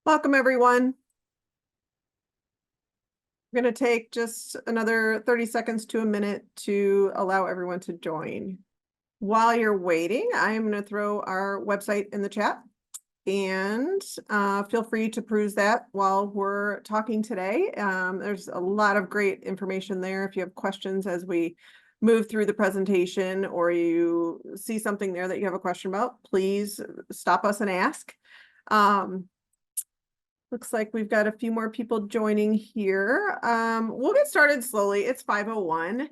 Welcome, everyone. We're going to take just another 30 seconds to a minute to allow everyone to join. While you're waiting, I'm going to throw our website in the chat, and feel free to peruse that while we're talking today. There's a lot of great information there. If you have questions as we move through the presentation, or you see something there that you have a question about, please stop us and ask. Looks like we've got a few more people joining here. We'll get started slowly. It's 5:01.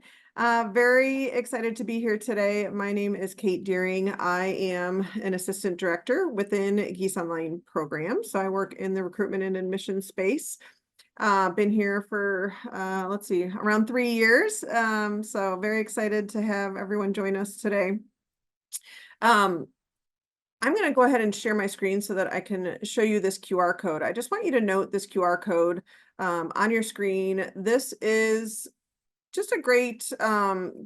Very excited to be here today. My name is Kate Deering. I am an assistant director within Gies Online program. So I work in the recruitment and admission space. Been here for, let's see, around 3 years. So very excited to have everyone join us today. I'm going to go ahead and share my screen so that I can show you this QR code. I just want you to note this QR code on your screen. This is just a great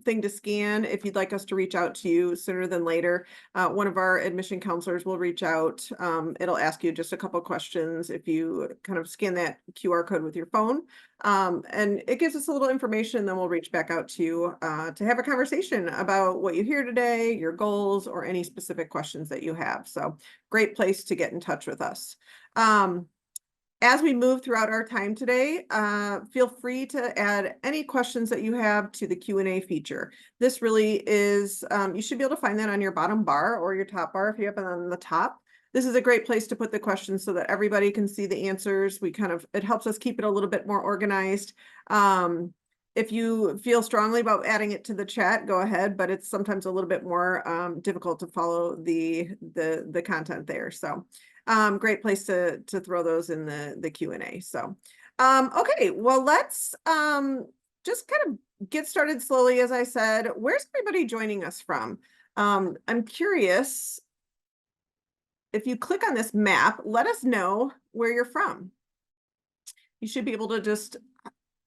thing to scan if you'd like us to reach out to you sooner than later. One of our admission counselors will reach out. It'll ask you just a couple questions if you kind of scan that QR code with your phone. And it gives us a little information, then we'll reach back out to you to have a conversation about what you hear today, your goals, or any specific questions that you have. So great place to get in touch with us. As we move throughout our time today, feel free to add any questions that you have to the Q&A feature. This really is, you should be able to find that on your bottom bar or your top bar if you have it on the top. This is a great place to put the questions so that everybody can see the answers. It helps us keep it a little bit more organized. If you feel strongly about adding it to the chat, go ahead, but it's sometimes a little bit more difficult to follow the content there. So great place to throw those in the Q&A. So okay, well, let's just kind of get started slowly. As I said, where's everybody joining us from? I'm curious, if you click on this map, let us know where you're from. You should be able to just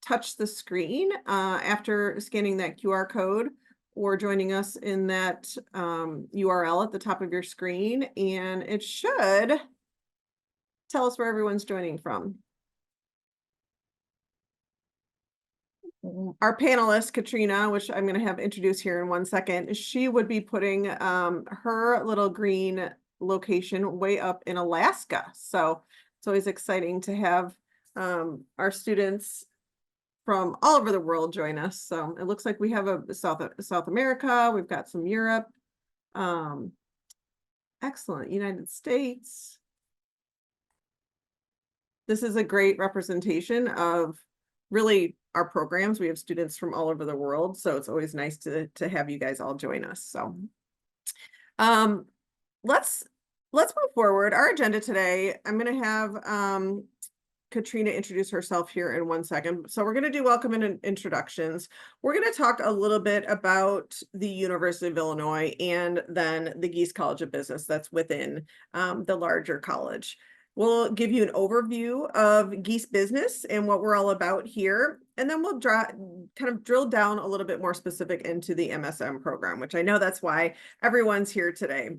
touch the screen after scanning that QR code or joining us in that URL at the top of your screen, and it should tell us where everyone's joining from. Our panelist, Katrina, which I'm going to have introduced here in 1 second, she would be putting her little green location way up in Alaska. So it's always exciting to have our students from all over the world join us. So it looks like we have a South America. We've got some Europe. Excellent. United States. This is a great representation of really our programs. We have students from all over the world, so it's always nice to have you guys all join us. So let's move forward. Our agenda today, I'm going to have Katrina introduce herself here in 1 second. So we're going to do welcome and introductions. We're going to talk a little bit about the University of Illinois and then the Gies College of Business that's within the larger college. We'll give you an overview of Gies Business and what we're all about here. And then we'll kind of drill down a little bit more specific into the MSM program, which I know that's why everyone's here today.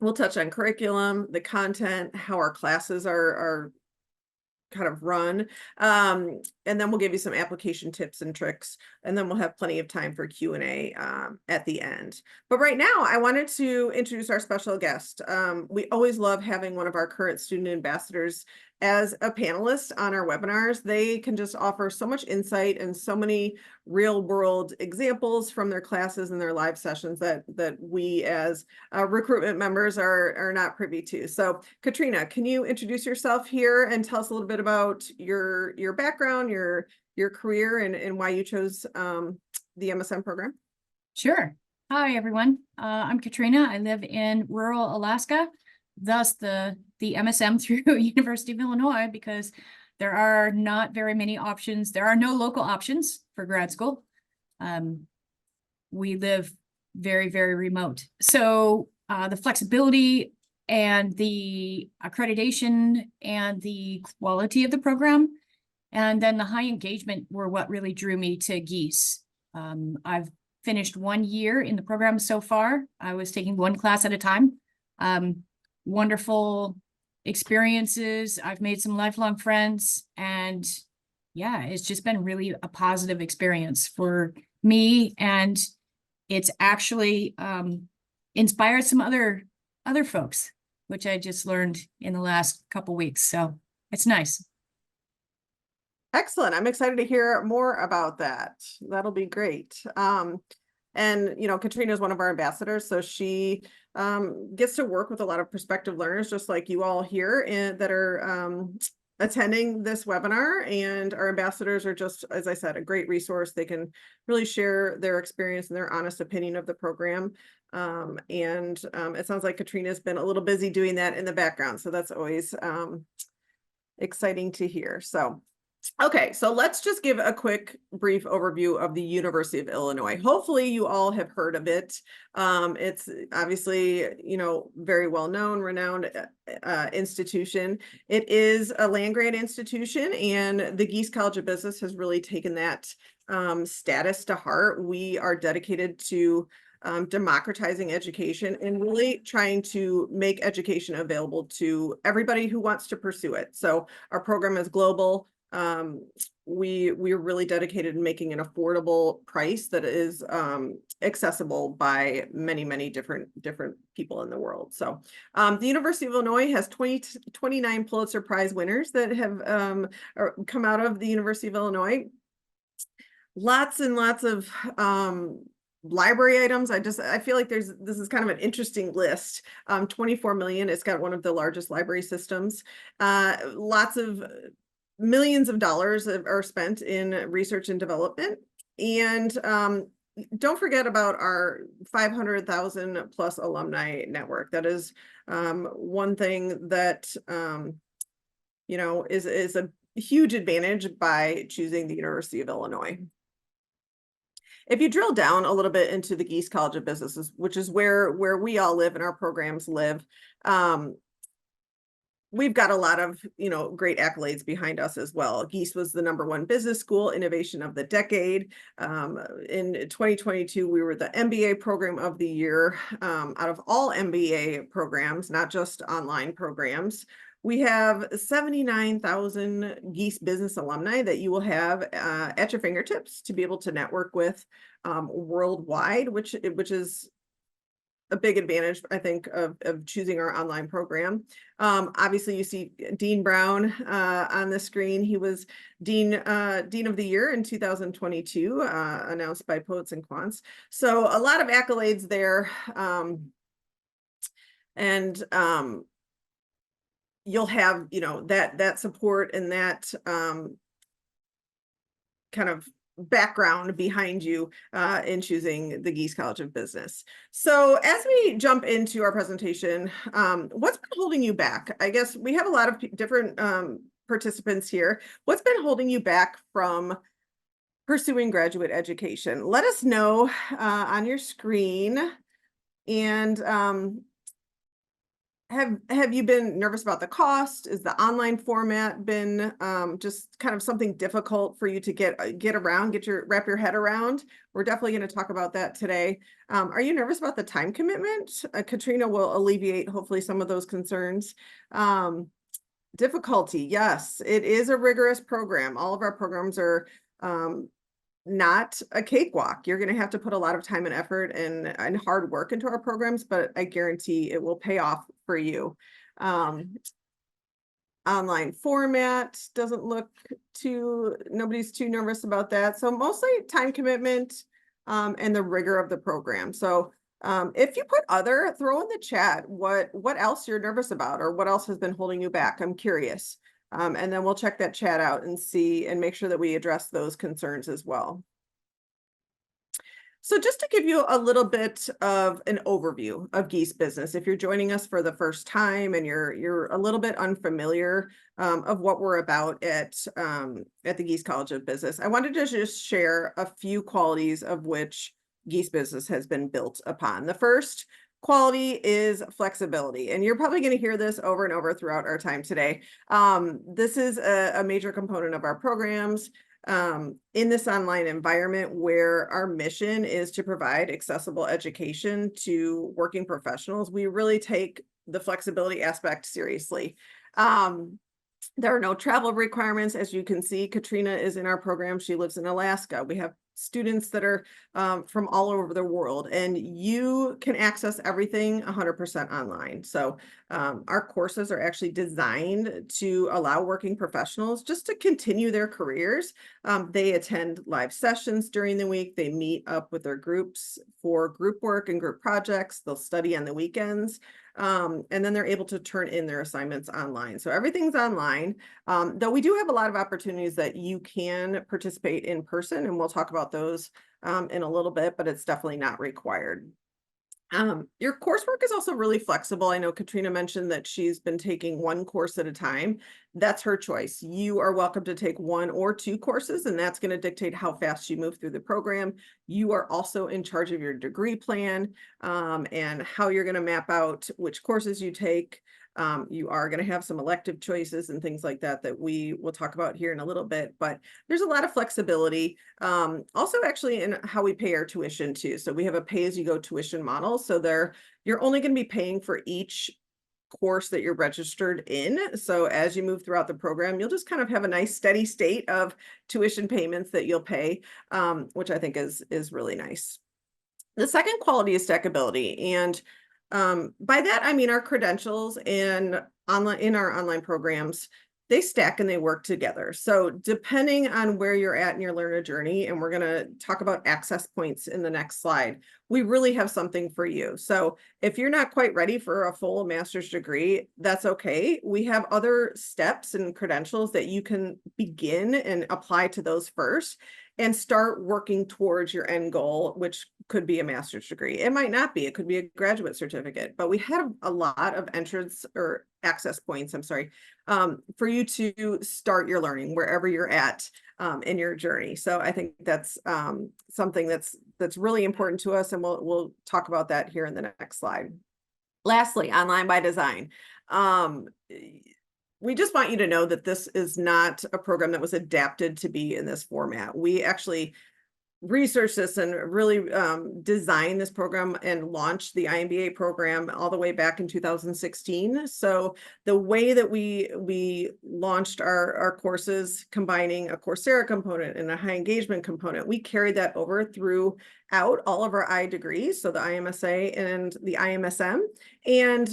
We'll touch on curriculum, the content, how our classes are kind of run. And then we'll give you some application tips and tricks, and then we'll have plenty of time for Q&A at the end. But right now, I wanted to introduce our special guest. We always love having one of our current student ambassadors as a panelist on our webinars. They can just offer so much insight and so many real world examples from their classes and their live sessions that we as recruitment members are not privy to. So Katrina, can you introduce yourself here and tell us a little bit about your background, your career, and why you chose the MSM program? Sure. Hi, everyone. I'm Katrina. I live in rural Alaska, thus the MSM through University of Illinois, because there are not very many options. There are no local options for grad school. We live very, very remote. So the flexibility and the accreditation and the quality of the program, and then the high engagement were what really drew me to Gies. I've finished 1 year in the program so far. I was taking one class at a time. Wonderful experiences. I've made some lifelong friends, and yeah, it's just been really a positive experience for me. And it's actually inspired some other folks, which I just learned in the last couple weeks. So it's nice. Excellent. I'm excited to hear more about that. That'll be great. And Katrina is one of our ambassadors, so she gets to work with a lot of prospective learners, just like you all here, that are attending this webinar. And our ambassadors are just, as I said, a great resource. They can really share their experience and their honest opinion of the program. It sounds like Katrina's been a little busy doing that in the background, so that's always exciting to hear. Okay, so let's just give a quick brief overview of the University of Illinois. Hopefully you all have heard of it. It's obviously, very well-known, renowned institution. It is a land-grant institution, and the Gies College of Business has really taken that status to heart. We are dedicated to democratizing education and really trying to make education available to everybody who wants to pursue it. So our program is global. We're really dedicated in making an affordable price that is accessible by many different people in the world. So the University of Illinois has 29 Pulitzer Prize winners that have come out of the University of Illinois. Lots and lots of library items. I feel like this is kind of an interesting list. 24 million. It's got one of the largest library systems. Lots of millions of dollars are spent in research and development. And don't forget about our 500,000 plus alumni network. That is one thing that is a huge advantage by choosing the University of Illinois. If you drill down a little bit into the Gies College of Business, which is where we all live and our programs live, we've got a lot of, great accolades behind us as well. Gies was the #1 business school innovation of the decade. In 2022, we were the MBA program of the year out of all MBA programs, not just online programs. We have 79,000 Gies business alumni that you will have at your fingertips to be able to network with worldwide, which is a big advantage, I think, of choosing our online program. Obviously, you see Dean Brown on the screen. He was Dean of the Year in 2022, announced by Poets and Quants. So a lot of accolades there. You'll have, that support and that kind of background behind you in choosing the Gies College of Business. So as we jump into our presentation, what's been holding you back? I guess we have a lot of different participants here. What's been holding you back from pursuing graduate education? Let us know on your screen. And have you been nervous about the cost? Is the online format been just kind of something difficult for you to get around, wrap your head around? We're definitely going to talk about that today. Are you nervous about the time commitment? Katrina will alleviate hopefully some of those concerns. Difficulty, yes, it is a rigorous program. All of our programs are not a cakewalk. You're going to have to put a lot of time and effort and hard work into our programs, but I guarantee it will pay off for you. Online format doesn't look nobody's too nervous about that. So mostly time commitment and the rigor of the program. So if you put throw in the chat what else you're nervous about or what else has been holding you back. I'm curious. And then we'll check that chat out and see and make sure that we address those concerns as well. So just to give you a little bit of an overview of Gies Business, if you're joining us for the first time and you're a little bit unfamiliar of what we're about at the Gies College of Business, I wanted to just share a few qualities of which Gies Business has been built upon. The first quality is flexibility, and you're probably going to hear this over and over throughout our time today. This is a major component of our programs in this online environment where our mission is to provide accessible education to working professionals. We really take the flexibility aspect seriously. There are no travel requirements. As you can see, Katrina is in our program. She lives in Alaska. We have students that are from all over the world, and you can access everything 100% online. So our courses are actually designed to allow working professionals just to continue their careers. They attend live sessions during the week. They meet up with their groups for group work and group projects. They'll study on the weekends. And then they're able to turn in their assignments online. So everything's online, though we do have a lot of opportunities that you can participate in person, and we'll talk about those in a little bit, but it's definitely not required. Your coursework is also really flexible. I know Katrina mentioned that she's been taking one course at a time. That's her choice. You are welcome to take one or two courses, and that's going to dictate how fast you move through the program. You are also in charge of your degree plan and how you're going to map out which courses you take. You are going to have some elective choices and things like that that we will talk about here in a little bit, but there's a lot of flexibility. Also actually in how we pay our tuition too. So we have a pay-as-you-go tuition model. So you're only going to be paying for each course that you're registered in. So as you move throughout the program, you'll just kind of have a nice steady state of tuition payments that you'll pay, which I think is really nice. The second quality is stackability. And by that, I mean our credentials and in our online programs, they stack and they work together. So depending on where you're at in your learner journey, and we're going to talk about access points in the next slide, we really have something for you. So if you're not quite ready for a full master's degree, that's okay. We have other steps and credentials that you can begin and apply to those first and start working towards your end goal, which could be a master's degree. It might not be, it could be a graduate certificate, but we have a lot of entrance or access points, I'm sorry, for you to start your learning wherever you're at in your journey. So I think that's something that's really important to us, and we'll talk about that here in the next slide. Lastly, online by design. We just want you to know that this is not a program that was adapted to be in this format. We actually researched this and really designed this program and launched the iMBA program all the way back in 2016. So the way that we launched our courses, combining a Coursera component and a high engagement component, we carried that over throughout all of our I degrees, so the iMSA and the iMSM. And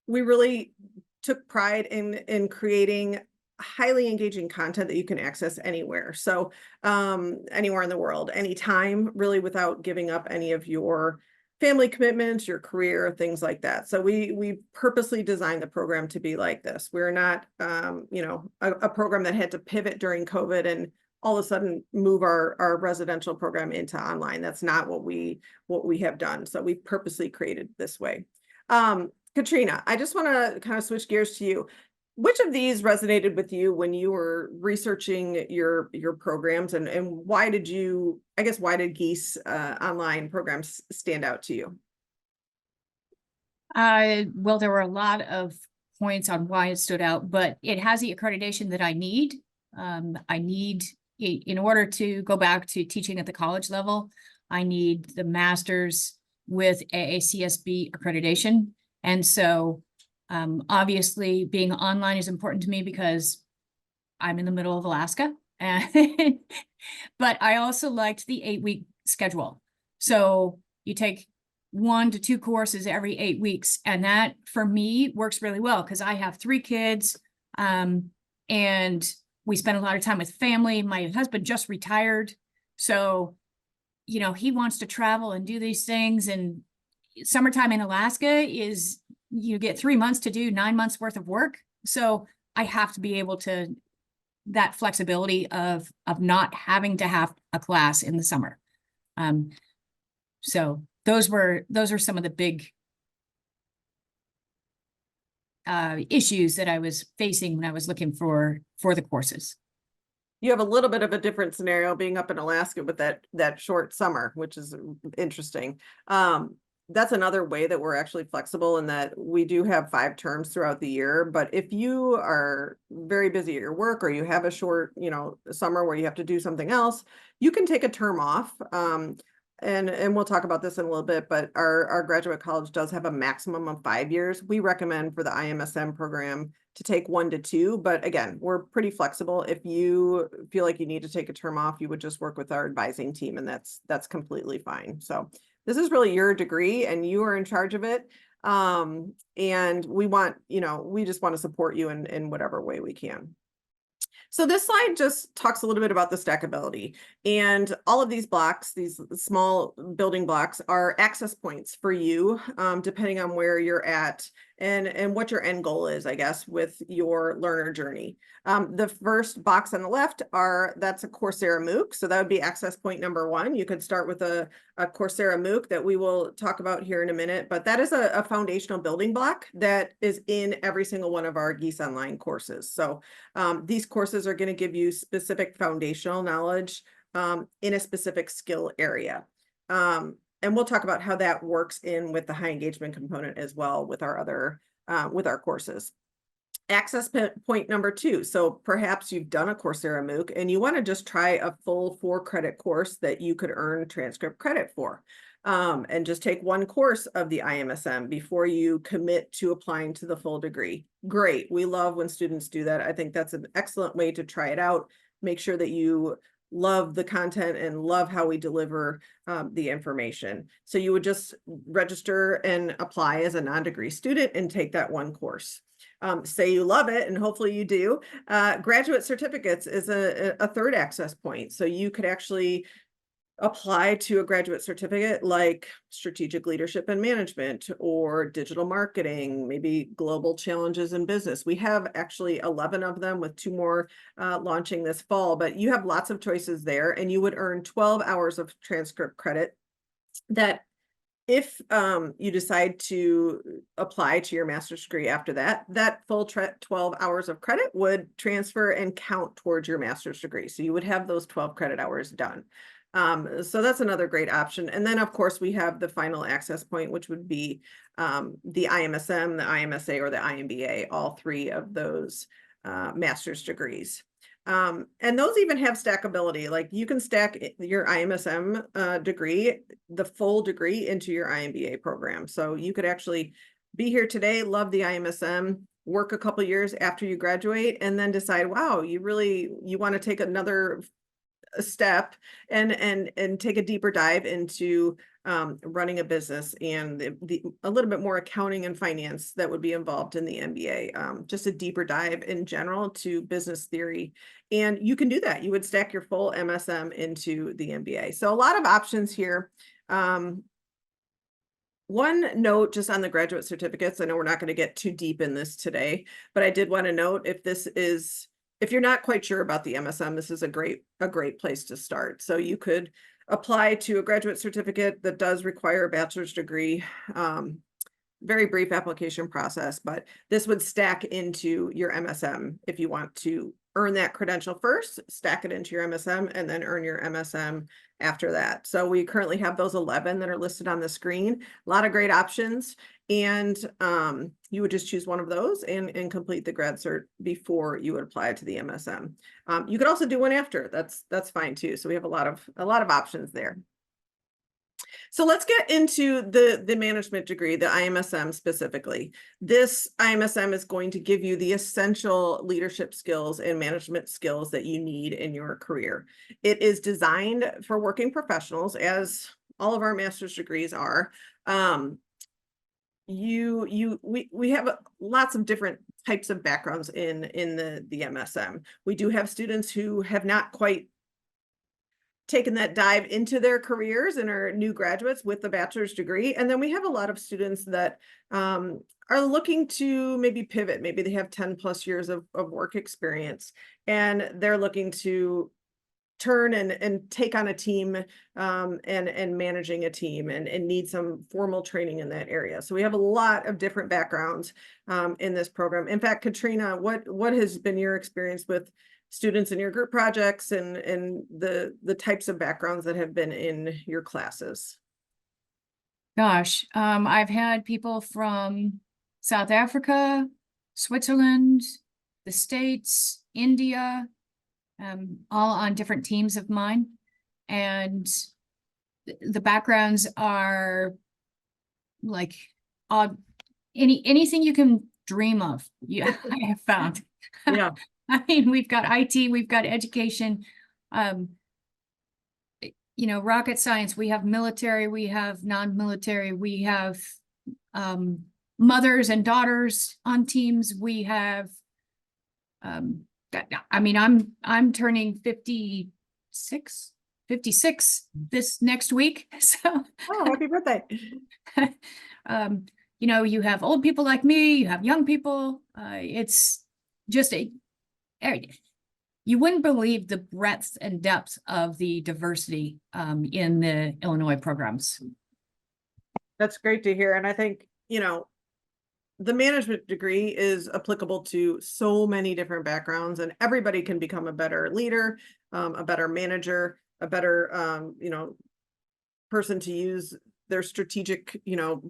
we really took pride in creating highly engaging content that you can access anywhere. So anywhere in the world, anytime, really, without giving up any of your family commitments, your career, things like that. So we purposely designed the program to be like this. We're not, a program that had to pivot during COVID and all of a sudden move our residential program into online. That's not what we have done. So we purposely created this way. Katrina, I just want to kind of switch gears to you. Which of these resonated with you when you were researching your programs, and why did Gies online programs stand out to you? Well, there were a lot of points on why it stood out, but it has the accreditation that I need. In order to go back to teaching at the college level, I need the master's with AACSB accreditation. And so obviously being online is important to me because I'm in the middle of Alaska. But I also liked the 8-week schedule. So you take 1 to 2 courses every 8 weeks. And that for me works really well because I have 3 kids and we spend a lot of time with family. My husband just retired. So, he wants to travel and do these things. And summertime in Alaska is, you get 3 months to do 9 months worth of work. So I have to be able to, that flexibility of not having to have a class in the summer. So those are some of the big issues that I was facing when I was looking for the courses. You have a little bit of a different scenario being up in Alaska with that short summer, which is interesting. That's another way that we're actually flexible in that we do have 5 terms throughout the year. But if you are very busy at your work or you have a short, summer where you have to do something else, you can take a term off. and we'll talk about this in a little bit, but our graduate college does have a maximum of 5 years. We recommend for the iMSM program to take 1 to 2, but again, we're pretty flexible. If you feel like you need to take a term off, you would just work with our advising team, and that's completely fine. So this is really your degree and you are in charge of it. And we want, we just want to support you in whatever way we can. So this slide just talks a little bit about the stackability, and all of these blocks, these small building blocks, are access points for you, depending on where you're at and what your end goal is, I guess, with your learner journey. The first box on the left that's a Coursera MOOC. So that would be access point number 1. You could start with a Coursera MOOC that we will talk about here in a minute, but that is a foundational building block that is in every single one of our Gies Online courses. So these courses are going to give you specific foundational knowledge in a specific skill area. And we'll talk about how that works in with the high engagement component as well with our other with our courses. Access point number 2. So perhaps you've done a Coursera MOOC and you want to just try a full 4-credit course that you could earn transcript credit for. And just take 1 course of the iMSM before you commit to applying to the full degree. Great. We love when students do that. I think that's an excellent way to try it out. Make sure that you love the content and love how we deliver the information. So you would just register and apply as a non-degree student and take that 1 course. Say you love it, and hopefully you do. Graduate certificates is a 3rd access point. So you could actually apply to a graduate certificate like strategic leadership and management or digital marketing, maybe global challenges in business. We have actually 11 of them with 2 more launching this fall, but you have lots of choices there, and you would earn 12 hours of transcript credit that if you decide to apply to your master's degree after that full 12 hours of credit would transfer and count towards your master's degree. So you would have those 12 credit hours done. So that's another great option. And then, of course, we have the final access point, which would be the iMSM, the iMSA, or the iMBA, all 3 of those master's degrees. And those even have stackability. Like you can stack your iMSM degree, the full degree, into your iMBA program. So you could actually be here today, love the iMSM, work a couple years after you graduate, and then decide, wow, you want to take another step and take a deeper dive into running a business and a little bit more accounting and finance that would be involved in the MBA. Just a deeper dive in general to business theory. And you can do that. You would stack your full MSM into the MBA. So a lot of options here. One note just on the graduate certificates. I know we're not going to get too deep in this today, but I did want to note if you're not quite sure about the MSM, this is a great place to start. So you could apply to a graduate certificate that does require a bachelor's degree. Very brief application process, but this would stack into your MSM if you want to earn that credential first, stack it into your MSM, and then earn your MSM after that. So we currently have those 11 that are listed on the screen. A lot of great options. And you would just choose one of those and complete the grad cert before you would apply to the MSM. You could also do one after. That's fine too. So we have a lot of options there. So let's get into the management degree, the iMSM specifically. This iMSM is going to give you the essential leadership skills and management skills that you need in your career. It is designed for working professionals, as all of our master's degrees are. We have lots of different types of backgrounds in the MSM. We do have students who have not quite taken that dive into their careers and are new graduates with the bachelor's degree. And then we have a lot of students that are looking to maybe pivot. Maybe they have 10+ years of work experience and they're looking to turn and take on a team and managing a team and need some formal training in that area. So we have a lot of different backgrounds in this program. In fact, Katrina, what has been your experience with students in your group projects and the types of backgrounds that have been in your classes? Gosh, I've had people from South Africa, Switzerland, the States, India, all on different teams of mine. And the backgrounds are like anything you can dream of. Yeah, I have found. Yeah. I mean, we've got IT, we've got education, rocket science, we have military, we have non-military, we have mothers and daughters on teams, we have I mean, I'm turning 56 this next week. So Oh, happy birthday. you have old people like me, you have young people. It's just you wouldn't believe the breadth and depth of the diversity in the Illinois programs. That's great to hear. And I think, the management degree is applicable to so many different backgrounds, and everybody can become a better leader, a better manager, a better, person to use their strategic,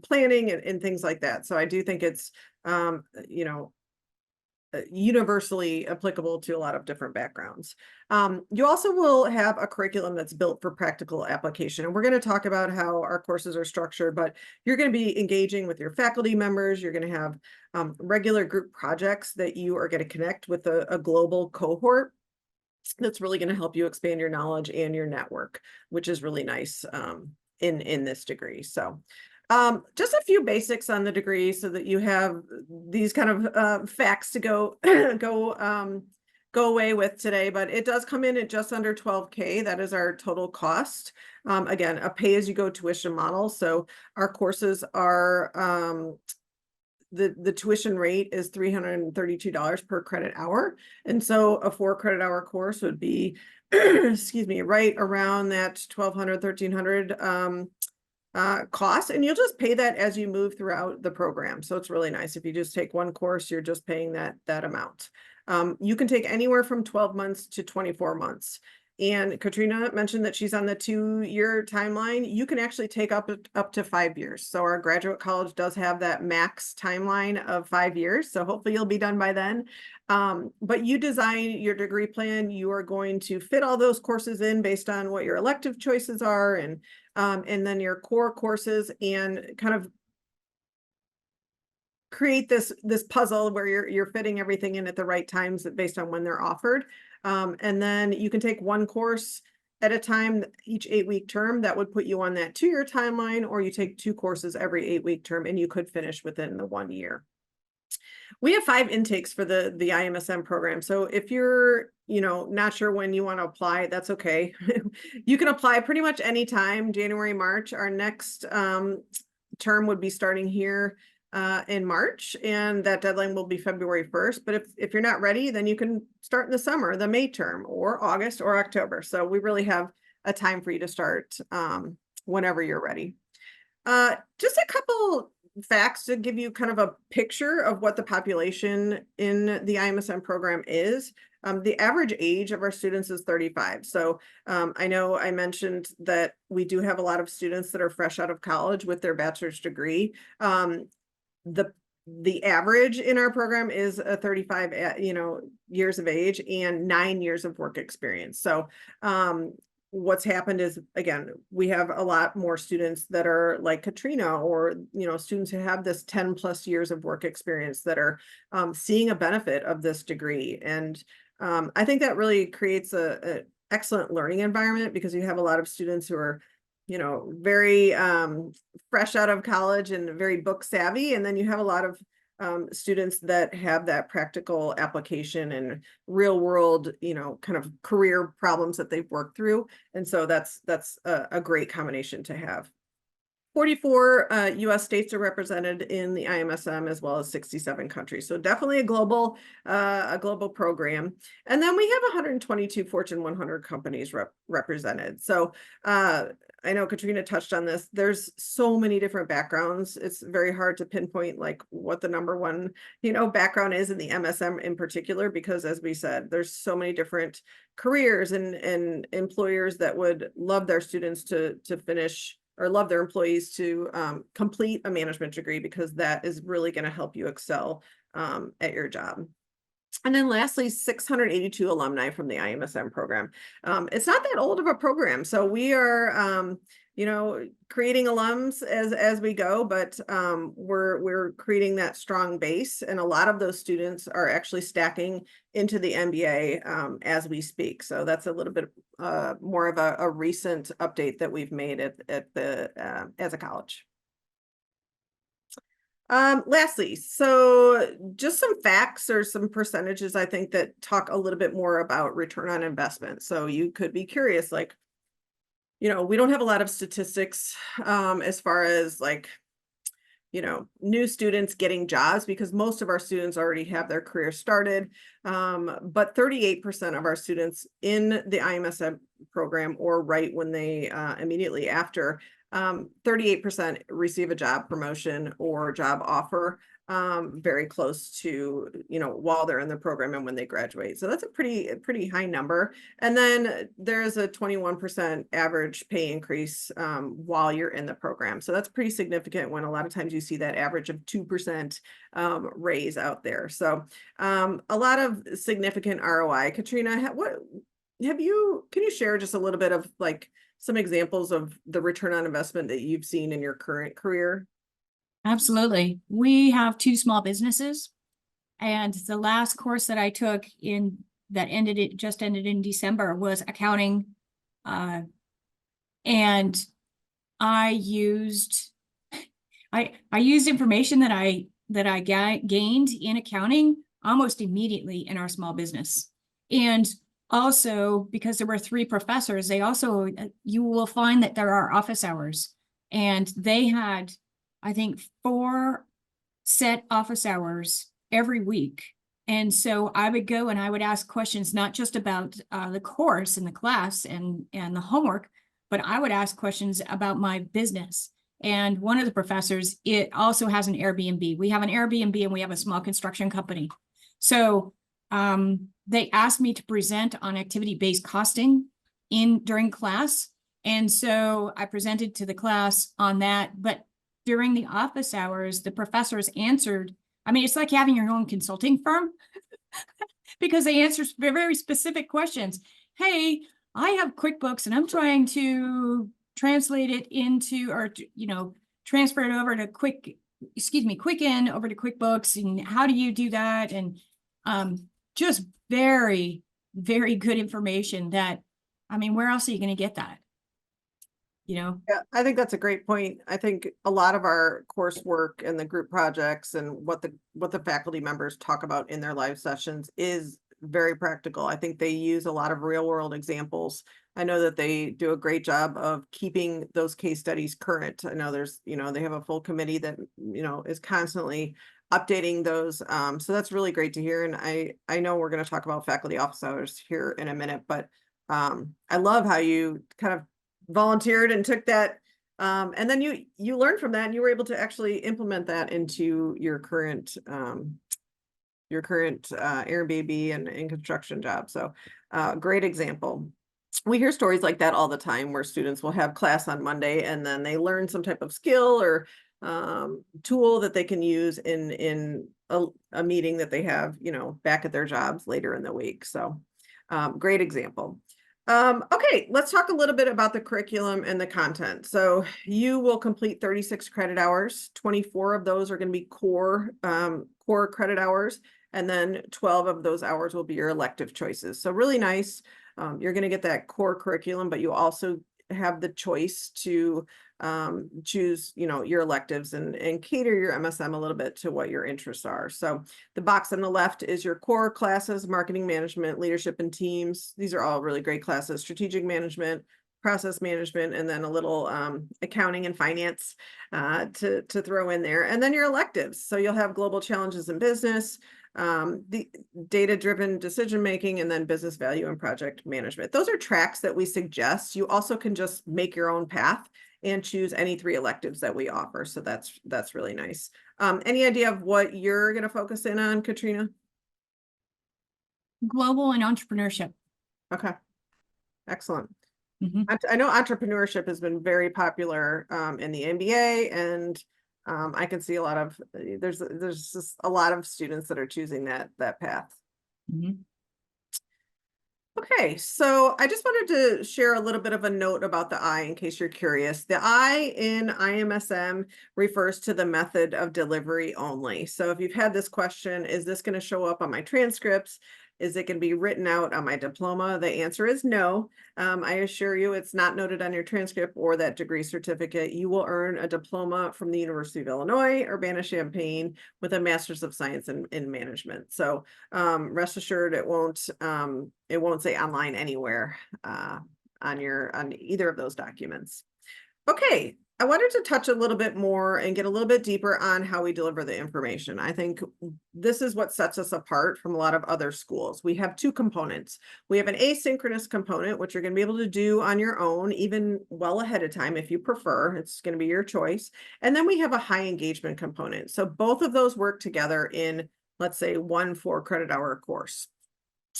planning and things like that. So I do think it's, universally applicable to a lot of different backgrounds. You also will have a curriculum that's built for practical application. And we're going to talk about how our courses are structured, but you're going to be engaging with your faculty members. You're going to have regular group projects that you are going to connect with a global cohort. That's really going to help you expand your knowledge and your network, which is really nice in this degree. So just a few basics on the degree so that you have these kind of facts to go go away with today, but it does come in at just under $12K. That is our total cost. Again, a pay-as-you-go tuition model. So our courses are the tuition rate is $332 per credit hour. And so a 4 credit hour course would be, excuse me, right around that $1,200, $1,300 cost, and you'll just pay that as you move throughout the program. So it's really nice. If you just take one course, you're just paying that amount. You can take anywhere from 12 months to 24 months. And Katrina mentioned that she's on the 2-year timeline. You can actually take up to 5 years. So our graduate college does have that max timeline of 5 years. So hopefully you'll be done by then. But you design your degree plan. You are going to fit all those courses in based on what your elective choices are, and then your core courses, and kind of create this puzzle where you're fitting everything in at the right times based on when they're offered. And then you can take one course at a time each 8-week term. That would put you on that 2-year timeline, or you take 2 courses every 8-week term and you could finish within the 1 year. We have 5 intakes for the iMSM program. So if you're, not sure when you want to apply, that's okay. You can apply pretty much anytime, January, March. Our next term would be starting here in March, and that deadline will be February 1st. But if you're not ready, then you can start in the summer, the May term, or August or October. So we really have a time for you to start whenever you're ready. Just a couple facts to give you kind of a picture of what the population in the iMSM program is. The average age of our students is 35. So I know I mentioned that we do have a lot of students that are fresh out of college with their bachelor's degree. The average in our program is a 35 years of age and 9 years of work experience. So what's happened is, again, we have a lot more students that are like Katrina, or students who have this 10+ years of work experience that are seeing a benefit of this degree. And I think that really creates a excellent learning environment, because you have a lot of students who are very fresh out of college and very book savvy. And then you have a lot of students that have that practical application and real world, kind of career problems that they've worked through. And so that's a great combination to have. 44 US states are represented in the iMSM, as well as 67 countries. So definitely a global program. And then we have 122 Fortune 100 companies represented. So I know Katrina touched on this. There's so many different backgrounds. It's very hard to pinpoint like what the number one, background is in the MSM in particular, because as we said, there's so many different careers and employers that would love their students to finish, or love their employees to complete a management degree, because that is really going to help you excel at your job. And then lastly, 682 alumni from the iMSM program. It's not that old of a program. So we are creating alums as we go, but we're creating that strong base, and a lot of those students are actually stacking into the MBA as we speak. So that's a little bit more of a recent update that we've made at the as a college. Lastly, so just some facts or some percentages, I think, that talk a little bit more about return on investment. So you could be curious, like, we don't have a lot of statistics as far as like, new students getting jobs, because most of our students already have their career started. But 38% of our students in the iMSM program, or right when they immediately after, 38% receive a job promotion or job offer very close to, while they're in the program and when they graduate. So that's a pretty high number. And then there's a 21% average pay increase while you're in the program. So that's pretty significant, when a lot of times you see that average of 2% raise out there. So a lot of significant ROI. Katrina, can you share just a little bit of like some examples of the return on investment that you've seen in your current career? Absolutely. We have 2 small businesses, and the last course that I took just ended in December was accounting. And I used information that I gained in accounting almost immediately in our small business. And also, because there were 3 professors, you will find that there are office hours, and they had, I think, 4 set office hours every week. And so I would go and I would ask questions, not just about the course and the class and the homework, but I would ask questions about my business. And one of the professors, it also has an Airbnb. We have an Airbnb and we have a small construction company. So they asked me to present on activity-based costing during class. And so I presented to the class on that. But during the office hours, the professors answered. I mean, it's like having your own consulting firm because they answer very specific questions. Hey, I have QuickBooks and I'm trying to translate it into, or, transfer it over to Quicken over to QuickBooks. And how do you do that? And just very, very good information that, I mean, where else are you going to get that? Yeah, I think that's a great point. I think a lot of our coursework and the group projects and what the faculty members talk about in their live sessions is very practical. I think they use a lot of real world examples. I know that they do a great job of keeping those case studies current. I know there's, they have a full committee that, is constantly updating those. So that's really great to hear. And I know we're going to talk about faculty office hours here in a minute, but I love how you kind of volunteered and took that, and then you learned from that, and you were able to actually implement that into your current Airbnb and construction job. So great example. We hear stories like that all the time, where students will have class on Monday and then they learn some type of skill or tool that they can use in a meeting that they have, back at their jobs later in the week. So great example. Okay, let's talk a little bit about the curriculum and the content. So you will complete 36 credit hours. 24 of those are going to be core credit hours, and then 12 of those hours will be your elective choices. So really nice. You're going to get that core curriculum, but you also have the choice to choose, your electives and cater your MSM a little bit to what your interests are. So the box on the left is your core classes: marketing management, leadership and teams. These are all really great classes: strategic management, process management, and then a little accounting and finance to throw in there. And then your electives. So you'll have global challenges in business, the data-driven decision-making, and then business value and project management. Those are tracks that we suggest. You also can just make your own path and choose any 3 electives that we offer. So that's really nice. Any idea of what you're going to focus in on, Katrina? Global and entrepreneurship. Okay, excellent. Mm-hmm. I know entrepreneurship has been very popular in the MBA, and I can see there's just a lot of students that are choosing that path. Mm-hmm. Okay, so I just wanted to share a little bit of a note about the I in case you're curious. The I in iMSM refers to the method of delivery only. So if you've had this question, is this going to show up on my transcripts? Is it going to be written out on my diploma? The answer is no. I assure you it's not noted on your transcript or that degree certificate. You will earn a diploma from the University of Illinois Urbana-Champaign with a Master's of Science in Management. So rest assured it won't say online anywhere on either of those documents. Okay, I wanted to touch a little bit more and get a little bit deeper on how we deliver the information. I think this is what sets us apart from a lot of other schools. We have two components. We have an asynchronous component, which you're going to be able to do on your own, even well ahead of time if you prefer. It's going to be your choice. And then we have a high engagement component. So both of those work together in, let's say, one 4-credit hour course.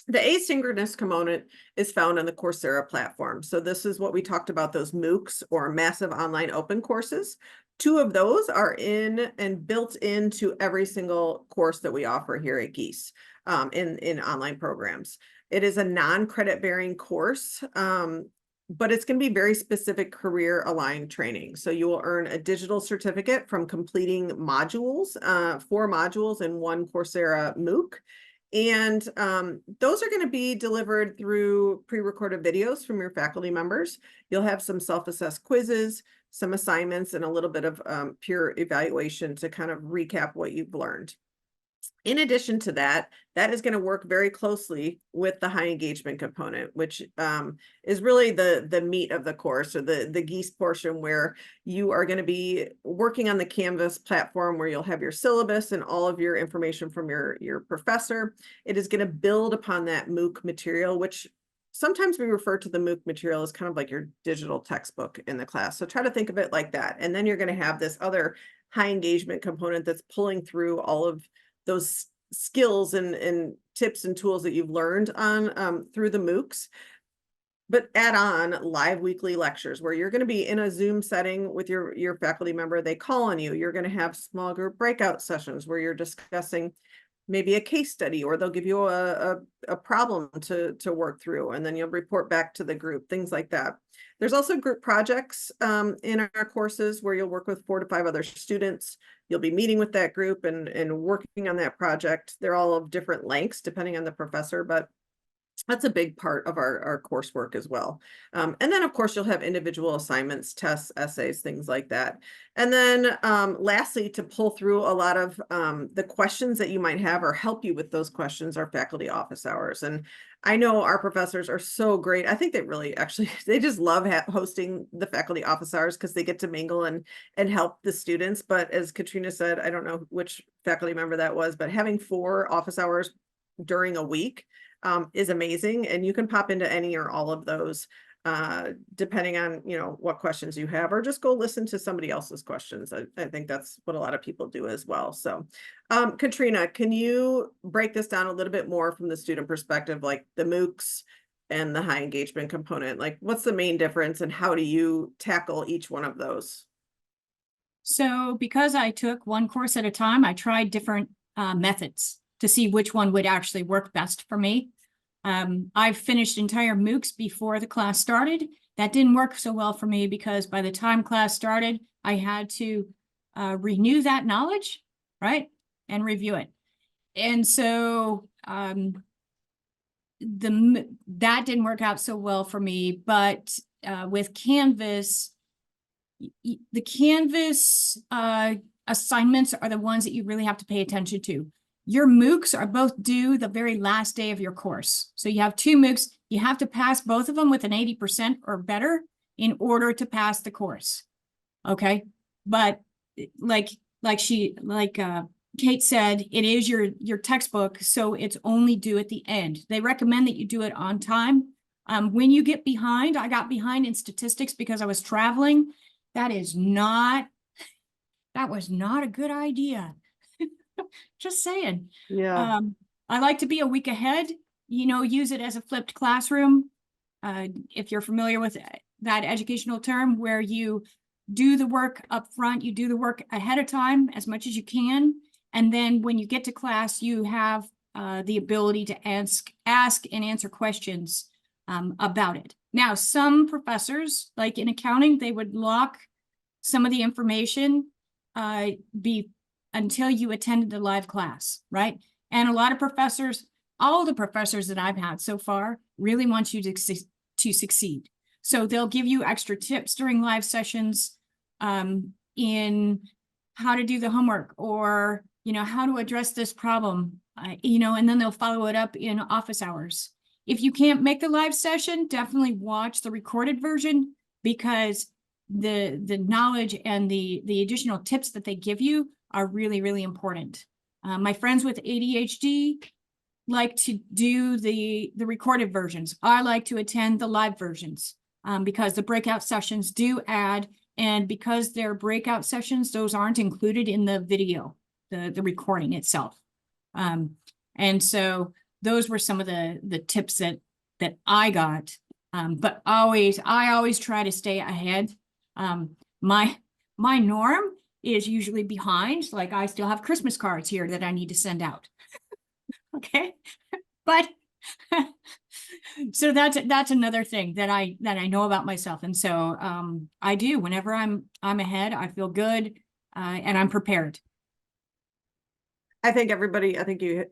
The asynchronous component is found on the Coursera platform. So this is what we talked about, those MOOCs or massive online open courses. 2 of those are in and built into every single course that we offer here at Gies in online programs. It is a non-credit bearing course, but it's going to be very specific career aligned training. So you will earn a digital certificate from completing modules, 4 modules in one Coursera MOOC. And those are going to be delivered through pre-recorded videos from your faculty members. You'll have some self-assessed quizzes, some assignments, and a little bit of peer evaluation to kind of recap what you've learned. In addition to that, that is going to work very closely with the high engagement component, which is really the meat of the course, or the Gies portion, where you are going to be working on the Canvas platform where you'll have your syllabus and all of your information from your professor. It is going to build upon that MOOC material, which sometimes we refer to the MOOC material as kind of like your digital textbook in the class. So try to think of it like that. And then you're going to have this other high engagement component that's pulling through all of those skills and tips and tools that you've learned on through the MOOCs, but add on live weekly lectures where you're going to be in a Zoom setting with your faculty member. They call on you. You're going to have small group breakout sessions where you're discussing maybe a case study, or they'll give you a problem to work through, and then you'll report back to the group, things like that. There's also group projects in our courses where you'll work with 4 to 5 other students. You'll be meeting with that group and working on that project. They're all of different lengths depending on the professor, but that's a big part of our coursework as well. And then, of course, you'll have individual assignments, tests, essays, things like that. And then lastly, to pull through a lot of the questions that you might have or help you with those questions are faculty office hours. And I know our professors are so great. I think they really actually, they just love hosting the faculty office hours because they get to mingle and help the students. But as Katrina said, I don't know which faculty member that was, but having 4 office hours during a week is amazing, and you can pop into any or all of those depending on what questions you have, or just go listen to somebody else's questions. I think that's what a lot of people do as well. So Katrina, can you break this down a little bit more from the student perspective, like the MOOCs and the high engagement component? Like, what's the main difference and how do you tackle each one of those? So because I took one course at a time, I tried different methods to see which one would actually work best for me. I've finished entire MOOCs before the class started. That didn't work so well for me because by the time class started, I had to renew that knowledge, right? And review it. And so that didn't work out so well for me. But with Canvas, the Canvas assignments are the ones that you really have to pay attention to. Your MOOCs are both due the very last day of your course. So you have 2 MOOCs. You have to pass both of them with an 80% or better in order to pass the course. Okay. But like Kate said, it is your textbook. So it's only due at the end. They recommend that you do it on time. When you get behind, I got behind in statistics because I was traveling. That was not a good idea. Just saying. Yeah. I like to be a week ahead, use it as a flipped classroom. If you're familiar with that educational term, where you do the work up front, you do the work ahead of time as much as you can. And then when you get to class, you have the ability to ask and answer questions about it. Now, some professors, like in accounting, they would lock some of the information until you attended the live class, right? And a lot of professors, all the professors that I've had so far, really want you to succeed. So they'll give you extra tips during live sessions in how to do the homework, or, how to address this problem, and then they'll follow it up in office hours. If you can't make the live session, definitely watch the recorded version, because the knowledge and the additional tips that they give you are really, really important. My friends with ADHD like to do the recorded versions. I like to attend the live versions because the breakout sessions do add, and because they're breakout sessions, those aren't included in the video, the recording itself. And so those were some of the tips that I got. But I always try to stay ahead. My norm is usually behind. Like, I still have Christmas cards here that I need to send out. Okay, but so that's another thing that I know about myself. And so I do, whenever I'm ahead, I feel good and I'm prepared. I think you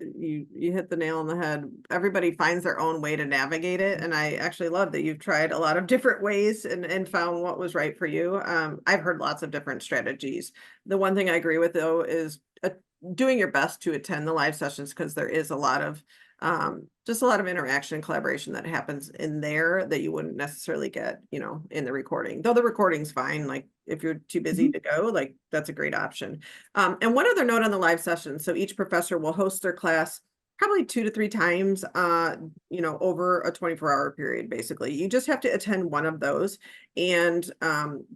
hit the nail on the head. Everybody finds their own way to navigate it. And I actually love that you've tried a lot of different ways and found what was right for you. I've heard lots of different strategies. The one thing I agree with, though, is doing your best to attend the live sessions, because there is a lot of just a lot of interaction and collaboration that happens in there that you wouldn't necessarily get, in the recording. Though the recording's fine. Like, if you're too busy to go, like, that's a great option. And one other note on the live session. So each professor will host their class probably 2 to 3 times, over a 24-hour period. Basically, you just have to attend one of those and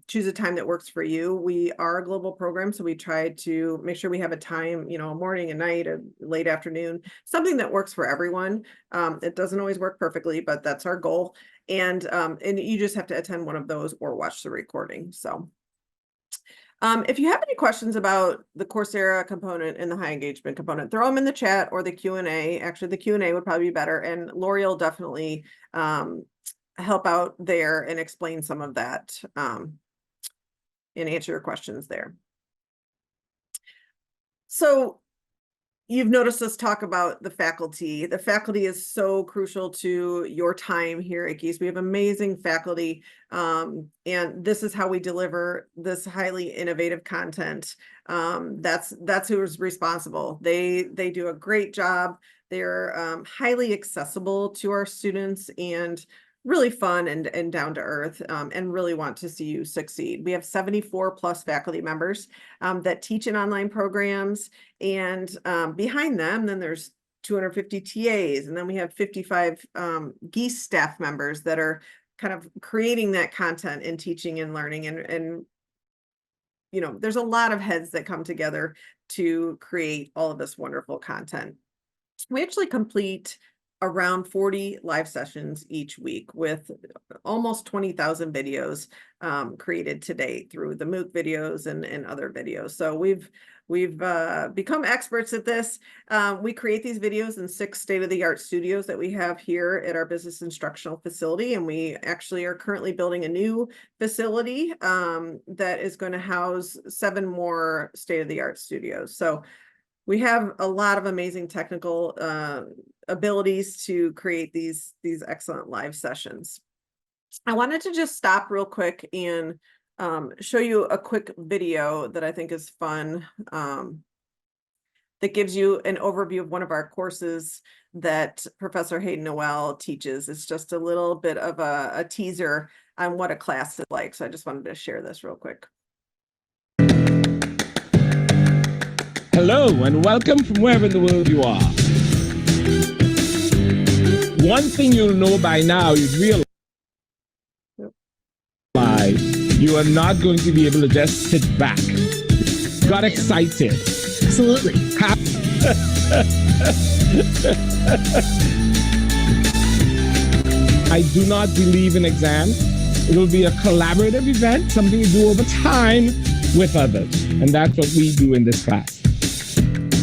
choose a time that works for you. We are a global program, so we try to make sure we have a time, a morning, a night, a late afternoon, something that works for everyone. It doesn't always work perfectly, but that's our goal. And you just have to attend one of those or watch the recording. So if you have any questions about the Coursera component and the high engagement component, throw them in the chat or the Q&A. Actually, the Q&A would probably be better. And Lori will definitely help out there and explain some of that and answer your questions there. So you've noticed us talk about the faculty. The faculty is so crucial to your time here at Gies. We have amazing faculty, and this is how we deliver this highly innovative content. That's who is responsible. They do a great job. They're highly accessible to our students and really fun and down to earth, and really want to see you succeed. We have 74 plus faculty members that teach in online programs, and behind them, then there's 250 TAs, and then we have 55 Gies staff members that are kind of creating that content and teaching and learning, and there's a lot of heads that come together to create all of this wonderful content. We actually complete around 40 live sessions each week with almost 20,000 videos created to date through the MOOC videos and other videos. So we've become experts at this. We create these videos in 6 state-of-the-art studios that we have here at our business instructional facility. And we actually are currently building a new facility that is going to house 7 more state-of-the-art studios. So we have a lot of amazing technical abilities to create these excellent live sessions. I wanted to just stop real quick and show you a quick video that I think is fun, that gives you an overview of one of our courses that Professor Hayden Noel teaches. It's just a little bit of a teaser on what a class is like. So I just wanted to share this real quick. Hello and welcome from wherever in the world you are. One thing you'll know by now is realize you are not going to be able to just sit back. Got excited. Absolutely. I do not believe in exams. It will be a collaborative event, something you do over time with others. And that's what we do in this class.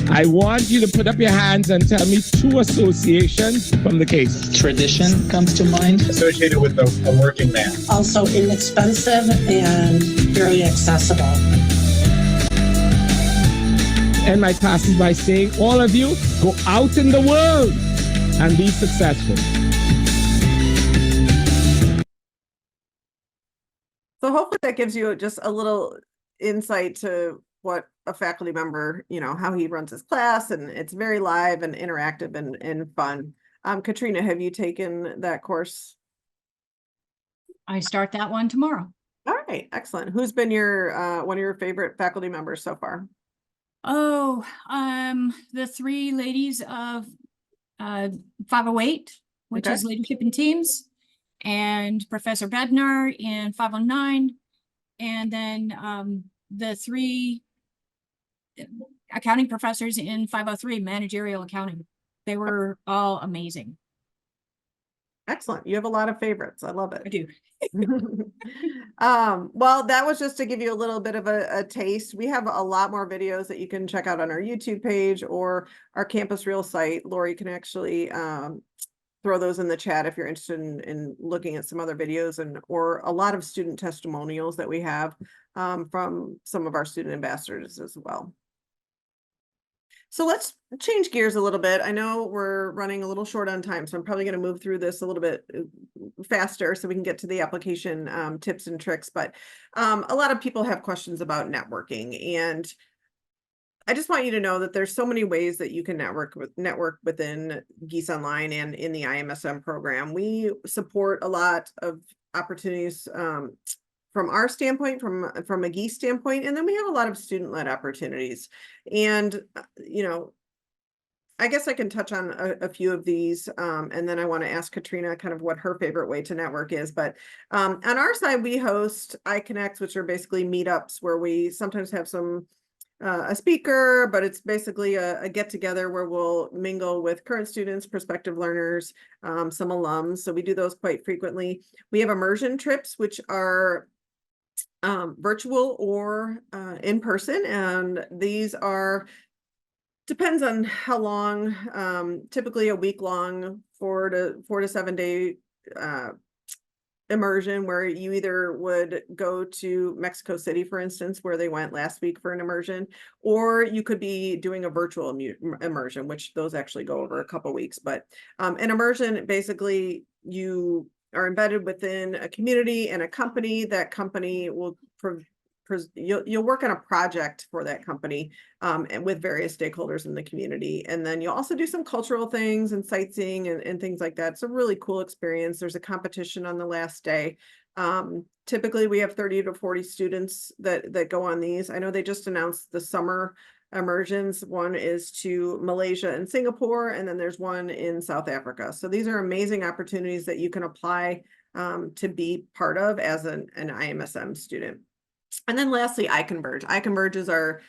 I want you to put up your hands and tell me 2 associations from the case. Tradition comes to mind. Associated with a working man. Also inexpensive and very accessible. And my classes by saying, all of you, go out in the world and be successful. So hopefully that gives you just a little insight to what a faculty member, how he runs his class, and it's very live and interactive and fun. Katrina, have you taken that course? I start that one tomorrow. All right, excellent. Who's been your one of your favorite faculty members so far? Oh, the 3 ladies of 508, which Okay. is leadership in teams, and Professor Bednar in 509, and then the 3 accounting professors in 503, managerial accounting. They were all amazing. Excellent. You have a lot of favorites. I love I it. do. Well, that was just to give you a little bit of a taste. We have a lot more videos that you can check out on our YouTube page or our Campus Reel site. Lori can actually throw those in the chat if you're interested in looking at some other videos or a lot of student testimonials that we have from some of our student ambassadors as well. So let's change gears a little bit. I know we're running a little short on time, so I'm probably going to move through this a little bit faster so we can get to the application tips and tricks. But a lot of people have questions about networking, and I just want you to know that there's so many ways that you can network within Gies Online and in the iMSM program. We support a lot of opportunities from our standpoint, from a Gies standpoint, and then we have a lot of student-led opportunities. And, I guess I can touch on a few of these, and then I want to ask Katrina kind of what her favorite way to network is. But on our side, we host iConnects, which are basically meetups where we sometimes have a speaker, but it's basically a get-together where we'll mingle with current students, prospective learners, some alums. So we do those quite frequently. We have immersion trips, which are virtual or in person, and these depends on how long, typically a week long, 4 to 7 day immersion, where you either would go to Mexico City, for instance, where they went last week for an immersion, or you could be doing a virtual immersion, which those actually go over a couple weeks. But an immersion, basically you are embedded within a community and a company. That company will you'll work on a project for that company and with various stakeholders in the community. And then you'll also do some cultural things and sightseeing and things like that. It's a really cool experience. There's a competition on the last day. Typically we have 30 to 40 students that go on these. I know they just announced the summer immersions. One is to Malaysia and Singapore, and then there's one in South Africa. So these are amazing opportunities that you can apply to be part of as an iMSM student. And then lastly, iConverge. iConverge is our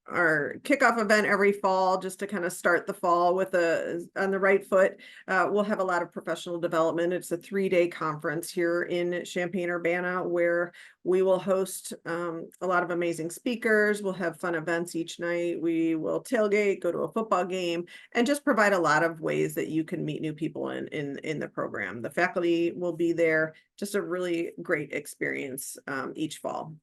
kickoff event every fall, just to kind of start the fall on the right foot. We'll have a lot of professional development. It's a 3-day conference here in Champaign, Urbana, where we will host a lot of amazing speakers. We'll have fun events each night. We will tailgate, go to a football game, and just provide a lot of ways that you can meet new people in the program. The faculty will be there. Just a really great experience each fall.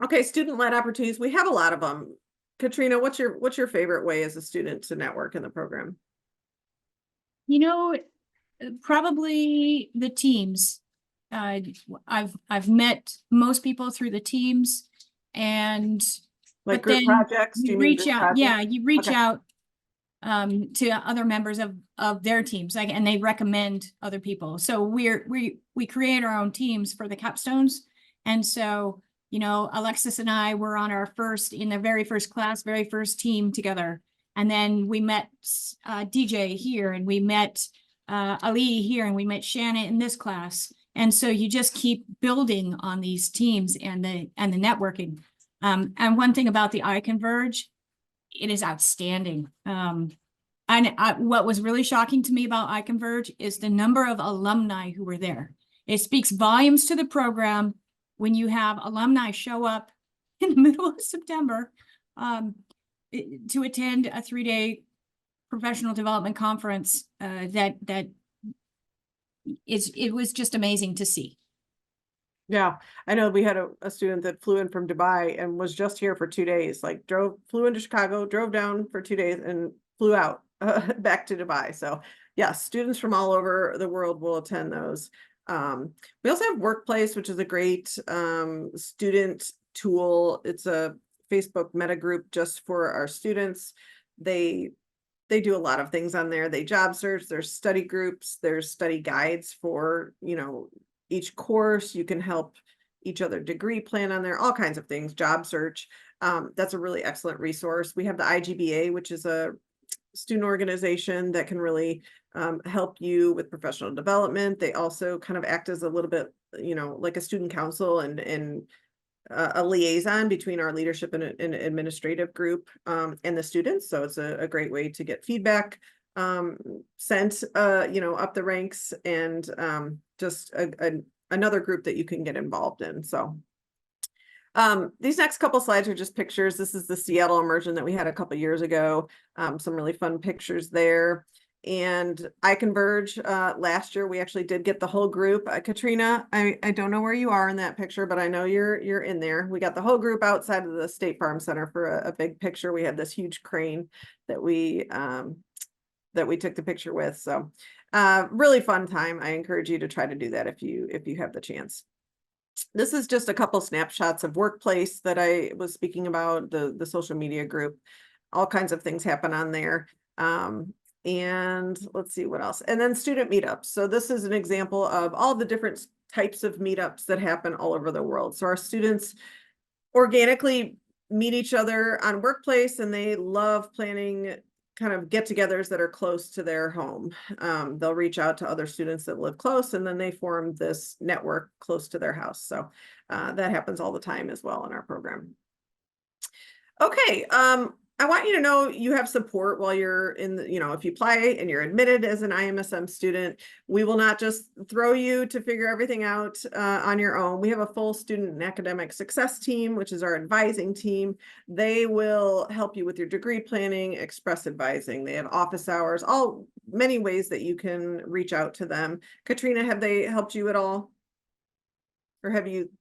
Okay, student-led opportunities. We have a lot of them. Katrina, what's your favorite way as a student to network in the program? Probably the teams. I've met most people through the teams, and Like group projects? you reach out. Yeah, you reach out to other members of their teams, and they recommend other people. So we create our own teams for the capstones, and so Alexis and I were on in the very first class, very first team together. And then we met DJ here, and we met Ali here, and we met Shannon in this class. And so you just keep building on these teams and the networking. And one thing about the iConverge, it is outstanding. And what was really shocking to me about iConverge is the number of alumni who were there. It speaks volumes to the program when you have alumni show up in the middle of September. to attend a 3-day professional development conference, it was just amazing to see. Yeah, I know we had a student that flew in from Dubai and was just here for 2 days, like flew into Chicago, drove down for 2 days and flew out back to Dubai. So yes, students from all over the world will attend those. We also have Workplace, which is a great student tool. It's a Facebook meta group just for our students. They do a lot of things on there. They job search, there's study groups, there's study guides for, each course. You can help each other degree plan on there, all kinds of things, job search. That's a really excellent resource. We have the IGBA, which is a student organization that can really help you with professional development. They also kind of act as a little bit, like a student council and a liaison between our leadership and administrative group and the students. So it's a great way to get feedback sent, up the ranks, and just another group that you can get involved in. So these next couple slides are just pictures. This is the Seattle immersion that we had a couple years ago. Some really fun pictures there. And iConverge, last year we actually did get the whole group. Katrina, I don't know where you are in that picture, but I know you're in there. We got the whole group outside of the State Farm Center for a big picture. We had this huge crane that we took the picture with. So really fun time. I encourage you to try to do that if you have the chance. This is just a couple snapshots of Workplace that I was speaking about, the social media group. All kinds of things happen on there. And let's see what else. And then student meetups. So this is an example of all the different types of meetups that happen all over the world. So our students organically meet each other on Workplace, and they love planning kind of get-togethers that are close to their home. They'll reach out to other students that live close, and then they form this network close to their house. So that happens all the time as well in our program. Okay, I want you to know you have support while you're in the, if you apply and you're admitted as an iMSM student, we will not just throw you to figure everything out on your own. We have a full student and academic success team, which is our advising team. They will help you with your degree planning, express advising. They have office hours, many ways that you can reach out to them. Katrina, have they helped you at all? Or have you,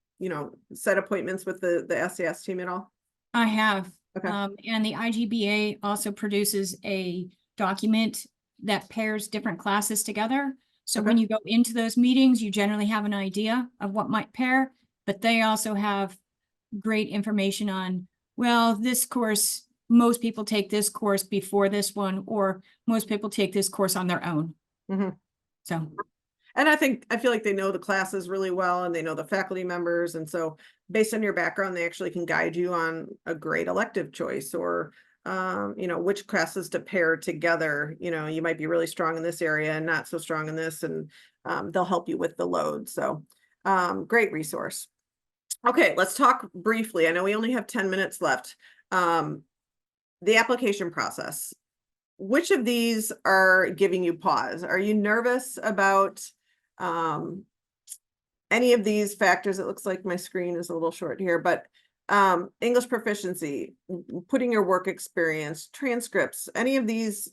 set appointments with the SAS team at all? I have. Okay. And the IGBA also produces a document that pairs different classes together. So when you go into those meetings, you generally have an idea of what might pair, but they also have great information on, well, this course, most people take this course before this one, or most people take this course on their own. So. And I feel like they know the classes really well, and they know the faculty members. And so based on your background, they actually can guide you on a great elective choice, or, which classes to pair together. You might be really strong in this area and not so strong in this, and they'll help you with the load. So great resource. Okay, let's talk briefly. I know we only have 10 minutes left. The application process. Which of these are giving you pause? Are you nervous about any of these factors? It looks like my screen is a little short here, but English proficiency, putting your work experience, transcripts, any of these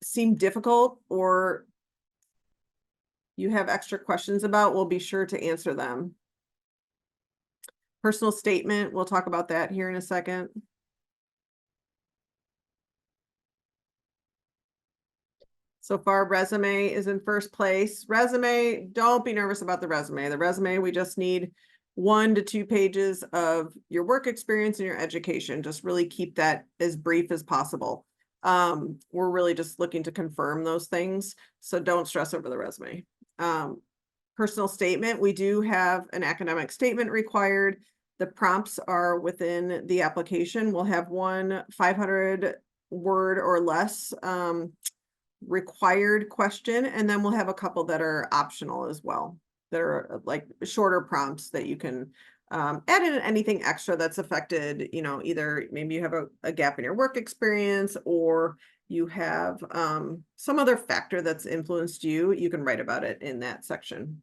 seem difficult, or you have extra questions about, we'll be sure to answer them. Personal statement, we'll talk about that here in a second. So far, resume is in first place. Resume, don't be nervous about the resume. The resume, we just need 1 to 2 pages of your work experience and your education. Just really keep that as brief as possible. We're really just looking to confirm those things, so don't stress over the resume. Personal statement, we do have an academic statement required. The prompts are within the application. We'll have one 500-word or less required question, and then we'll have a couple that are optional as well, that are like shorter prompts that you can add in anything extra that's affected, either maybe you have a gap in your work experience, or you have some other factor that's influenced you. You can write about it in that section.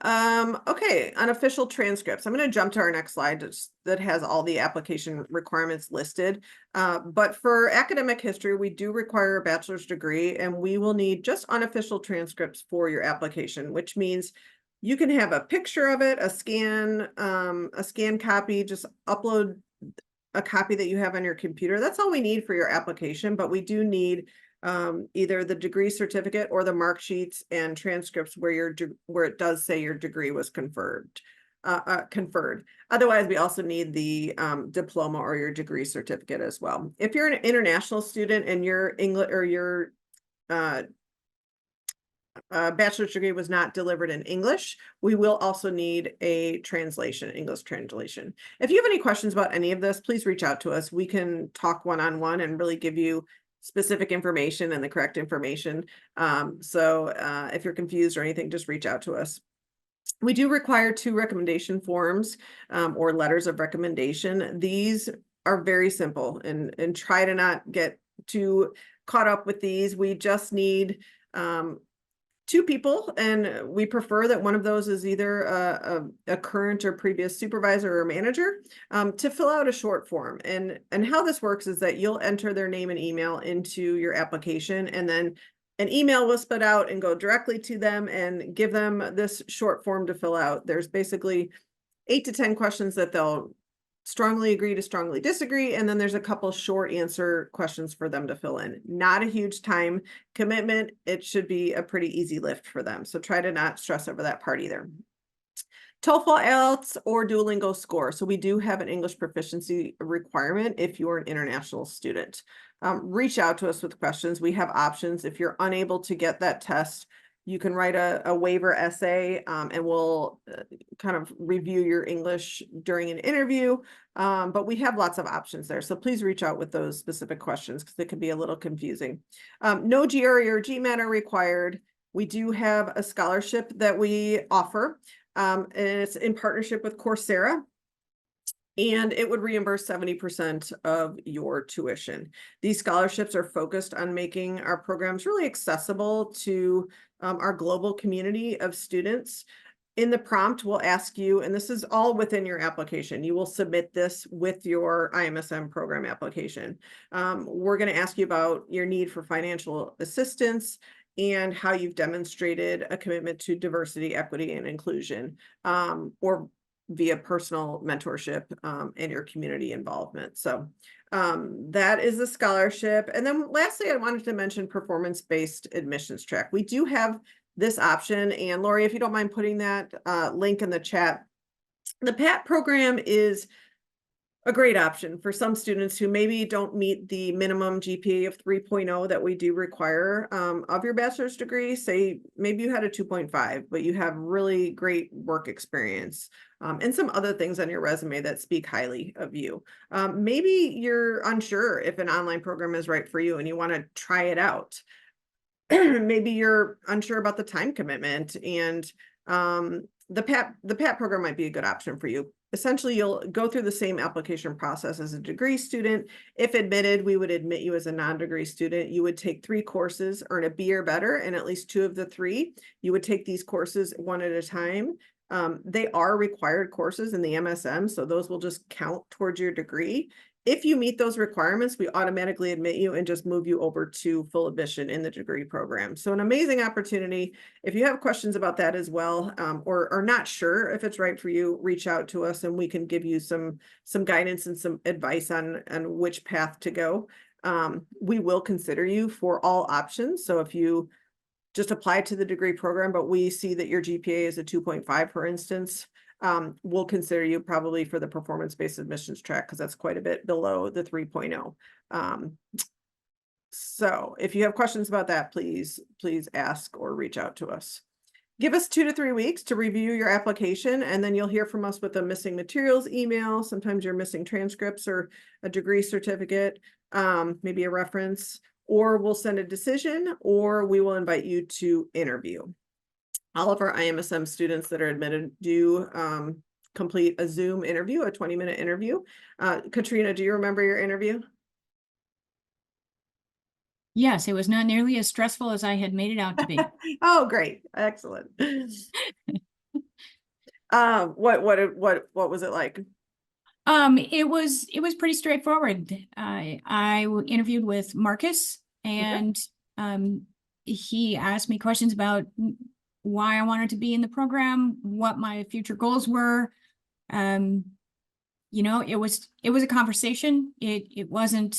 Okay, unofficial transcripts. I'm going to jump to our next slide that has all the application requirements listed. But for academic history, we do require a bachelor's degree, and we will need just unofficial transcripts for your application, which means you can have a picture of it, a scan copy, just upload a copy that you have on your computer. That's all we need for your application, but we do need either the degree certificate or the mark sheets and transcripts where where it does say your degree was conferred. Otherwise, we also need the diploma or your degree certificate as well. If you're an international student and your English or your bachelor's degree was not delivered in English, we will also need a translation, English translation. If you have any questions about any of this, please reach out to us. We can talk one-on-one and really give you specific information and the correct information. If you're confused or anything, just reach out to us. We do require 2 recommendation forms or letters of recommendation. These are very simple, and try to not get too caught up with these. We just need 2 people, and we prefer that one of those is either a current or previous supervisor or manager to fill out a short form. And how this works is that you'll enter their name and email into your application, and then an email will spit out and go directly to them and give them this short form to fill out. There's basically 8 to 10 questions that they'll strongly agree to strongly disagree, and then there's a couple short answer questions for them to fill in. Not a huge time commitment. It should be a pretty easy lift for them. So try to not stress over that part either. TOEFL, IELTS, or Duolingo score. So we do have an English proficiency requirement if you're an international student. Reach out to us with questions. We have options. If you're unable to get that test, you can write a waiver essay, and we'll kind of review your English during an interview. But we have lots of options there. So please reach out with those specific questions because it can be a little confusing. No GRE or GMAT are required. We do have a scholarship that we offer, and it's in partnership with Coursera. And it would reimburse 70% of your tuition. These scholarships are focused on making our programs really accessible to our global community of students. In the prompt, we'll ask you, and this is all within your application, you will submit this with your iMSM program application. We're going to ask you about your need for financial assistance and how you've demonstrated a commitment to diversity, equity, and inclusion, or via personal mentorship and your community involvement. So that is the scholarship. And then lastly, I wanted to mention performance-based admissions track. We do have this option. And Lori, if you don't mind putting that link in the chat, the PAT program is a great option for some students who maybe don't meet the minimum GPA of 3.0 that we do require of your bachelor's degree. Say maybe you had a 2.5, but you have really great work experience and some other things on your resume that speak highly of you. Maybe you're unsure if an online program is right for you and you want to try it out. Maybe you're unsure about the time commitment, and the PAT program might be a good option for you. Essentially, you'll go through the same application process as a degree student. If admitted, we would admit you as a non-degree student. You would take 3 courses, earn a B or better, and at least 2 of the 3. You would take these courses one at a time. They are required courses in the MSM, so those will just count towards your degree. If you meet those requirements, we automatically admit you and just move you over to full admission in the degree program. So an amazing opportunity. If you have questions about that as well, or are not sure if it's right for you, reach out to us and we can give you some guidance and some advice on which path to go. We will consider you for all options. So if you just apply to the degree program, but we see that your GPA is a 2.5, for instance, we'll consider you probably for the performance-based admissions track because that's quite a bit below the 3.0. So if you have questions about that, please ask or reach out to us. Give us 2 to 3 weeks to review your application, and then you'll hear from us with a missing materials email. Sometimes you're missing transcripts or a degree certificate, maybe a reference, or we'll send a decision, or we will invite you to interview. All of our iMSM students that are admitted do complete a Zoom interview, a 20-minute interview. Katrina, do you remember your interview? Yes, it was not nearly as stressful as I had made it out to be. Oh, great. Excellent. What was it like? It was pretty straightforward. I interviewed with Marcus, and he asked me questions about why I wanted to be in the program, what my future goals were. You know, it was a conversation. It wasn't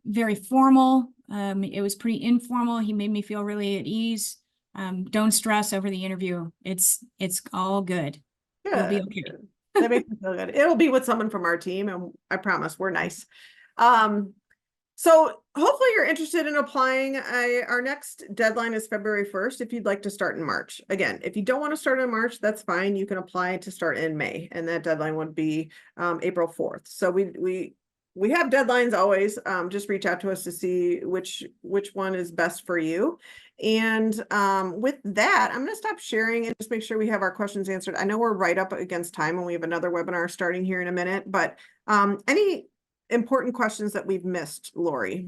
very formal. It was pretty informal. He made me feel really at ease. Don't stress over the interview. It's all good. You'll be Good. okay. Good. That makes me feel good. It'll be with someone from our team, and I promise we're nice. So hopefully you're interested in applying. Our next deadline is February 1st if you'd like to start in March. Again, if you don't want to start in March, that's fine. You can apply to start in May, and that deadline would be April 4th. So we have deadlines always. Just reach out to us to see which one is best for you. And with that, I'm going to stop sharing and just make sure we have our questions answered. I know we're right up against time and we have another webinar starting here in a minute, but any important questions that we've missed, Lori?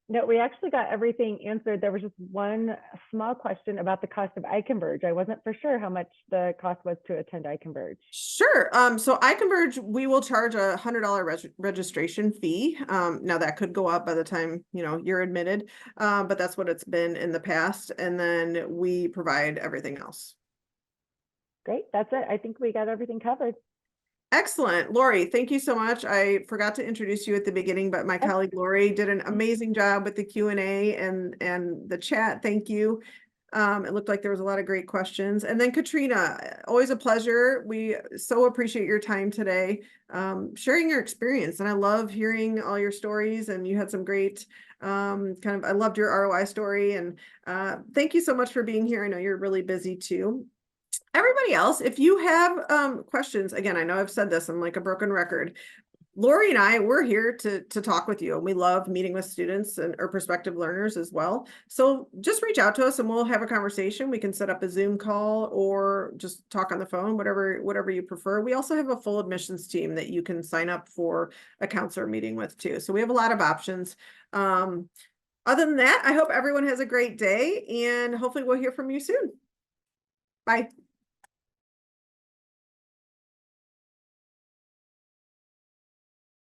No, we actually got everything answered. There was just one small question about the cost of iConverge. I wasn't for sure how much the cost was to attend iConverge. Sure. So iConverge, we will charge a $100 registration fee. Now that could go up by the time, you're admitted, but that's what it's been in the past. And then we provide everything else. Great. That's it. I think we got everything covered. Excellent. Lori, thank you so much. I forgot to introduce you at the beginning, but my colleague Lori did an amazing job with the Q&A and the chat. Thank you. It looked like there was a lot of great questions. And then Katrina, always a pleasure. We so appreciate your time today, sharing your experience. And I love hearing all your stories, and you had some great I loved your ROI story. And thank you so much for being here. I know you're really busy too. Everybody else, if you have questions, again, I know I've said this, I'm like a broken record. Lori and I, we're here to talk with you, and we love meeting with students or prospective learners as well. So just reach out to us and we'll have a conversation. We can set up a Zoom call or just talk on the phone, whatever you prefer. We also have a full admissions team that you can sign up for a counselor meeting with too. So we have a lot of options. Other than that, I hope everyone has a great day, and hopefully we'll hear from you soon. Bye.